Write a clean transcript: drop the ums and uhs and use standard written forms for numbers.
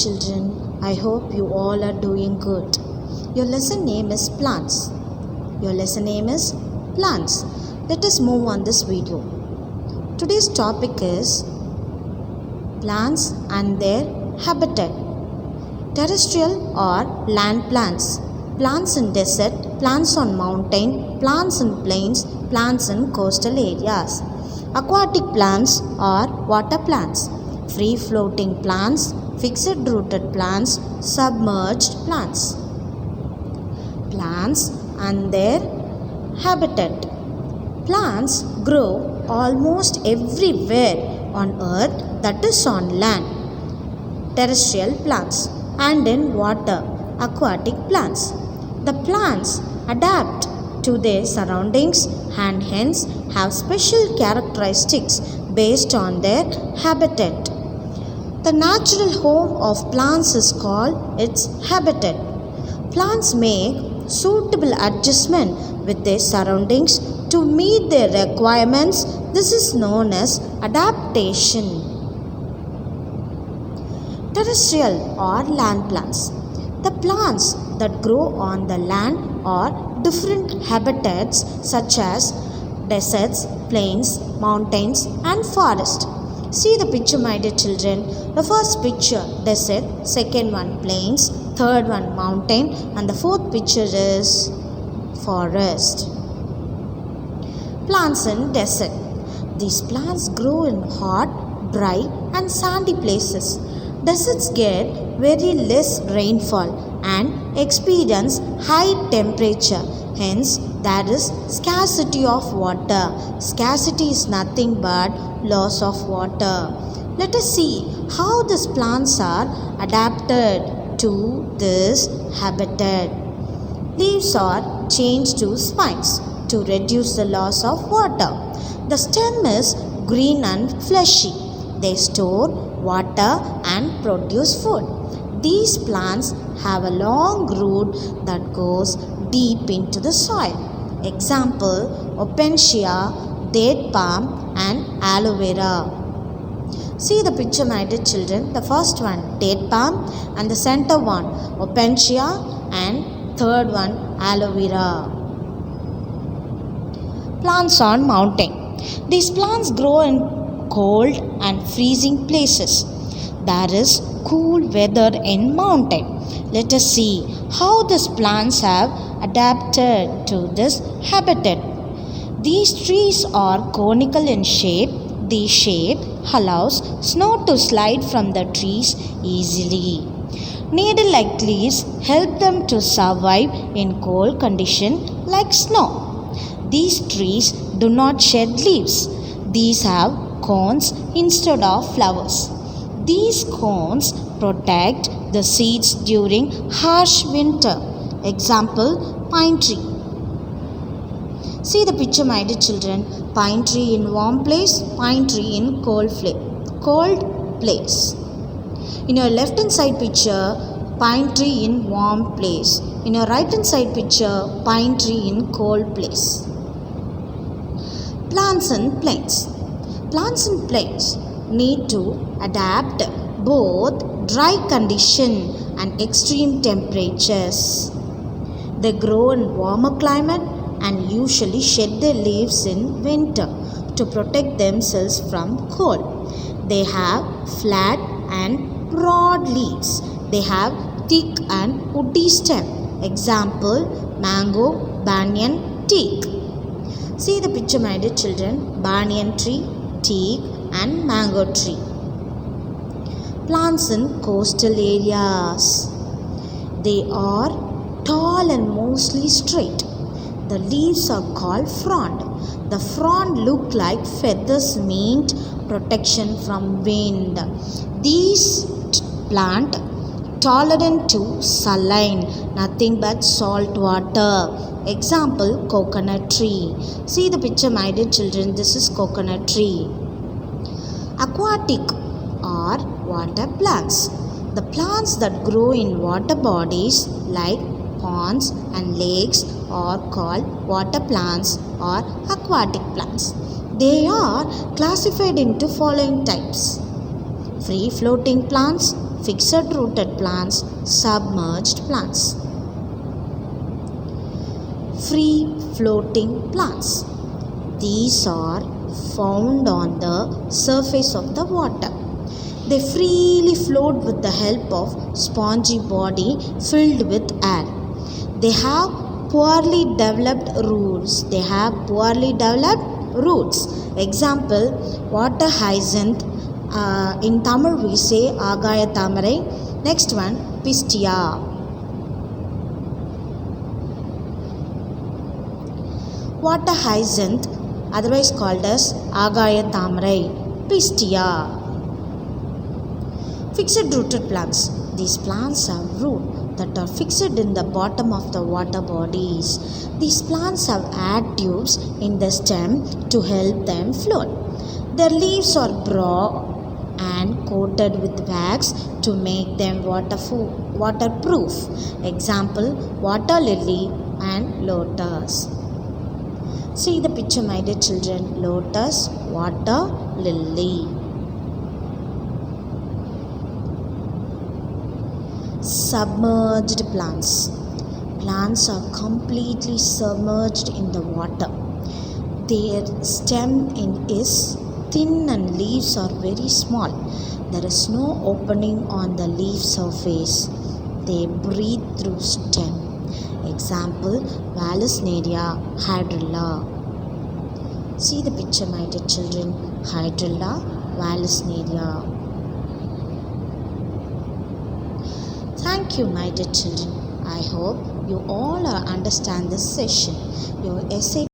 children. I hope you all are doing good. Your lesson name is plants. Your lesson name is plants. Let us move on this video. Today's topic is plants and their habitat. Terrestrial or land plants. Plants in desert, plants on mountain, plants in plains, plants in coastal areas. Aquatic plants or water plants. Free floating plants, fixed rooted plants, submerged plants. Plants and their habitat. Plants grow almost everywhere on earth, that is on land, terrestrial plants, and in water, aquatic plants. The plants adapt to their surroundings and hence have special characteristics based on their habitat. The natural home of plants is called its habitat. Plants make suitable adjustment with their surroundings to meet their requirements. This is known as adaptation. Terrestrial or land plants. The plants that grow on the land are different habitats such as deserts, plains, mountains and forests. See the picture, my dear children. The first picture desert, second one plains, third one mountain, and the fourth picture is forest. Plants in desert. These plants grow in hot, dry and sandy places. Deserts get very less rainfall and experience high temperature. Hence, there is scarcity of water. Scarcity is nothing but loss of water. Let us see how these plants are adapted to this habitat. Leaves are changed to spines to reduce the loss of water. The stem is green and fleshy. They store water and produce food. These plants have a long root that goes deep into the soil. Example, opuntia, date palm and aloe vera. See the picture, my dear children. The first one date palm and the center one opuntia and third one aloe vera. Plants on mountain. These plants grow in cold and freezing places. There is cool weather in mountain. Let us see how these plants have adapted to this habitat. These trees are conical in shape. This shape allows snow to slide from the trees easily. Needle-like leaves help them to survive in cold conditions like snow. These trees do not shed leaves. These have cones instead of flowers. These cones protect the seeds during harsh winter. Example, pine tree. See the picture, my dear children. Pine tree in warm place, pine tree in cold place. In your left hand side picture, pine tree in warm place. In your right hand side picture, pine tree in cold place. Plants in plains. Plants in plains need to adapt both dry condition and extreme temperatures. They grow in warmer climate and usually shed their leaves in winter to protect themselves from cold. They have flat and broad leaves. They have thick and woody stem. Example, mango, banyan, teak. See the picture, my dear children. Banyan tree, teak and mango tree. Plants in coastal areas. They are tall and mostly straight. The leaves are called frond. The frond look like feathers, meant protection from wind. These plant tolerant to saline, nothing but salt water. Example, coconut tree. See the picture, my dear children. This is coconut tree. Aquatic or water plants. The plants that grow in water bodies like ponds and lakes are called water plants or aquatic plants. They are classified into following types: free floating plants, fixed rooted plants, submerged plants. Free floating plants. These are found on the surface of the water. They freely float with the help of spongy body filled with air. They have poorly developed roots. Example, water hyacinth. In Tamil we say Agaya Tamarai. Next one, Pistia. Water hyacinth, otherwise called as Agaya Tamarai, Pistia. Fixed rooted plants. These plants have roots that are fixed in the bottom of the water bodies. These plants have air tubes in the stem to help them float. Their leaves are broad and coated with wax to make them waterproof. Example, water lily and lotus. See the picture, my dear children. Lotus, water lily. Submerged plants. Plants are completely submerged in the water. Their stem is thin and leaves are very small. There is no opening on the leaf surface. They breathe through stem. Example, Vallisneria hydrilla. See the picture, my dear children. Hydrilla, Vallisneria. Thank you, my dear children. I hope you all understand this session. Your essay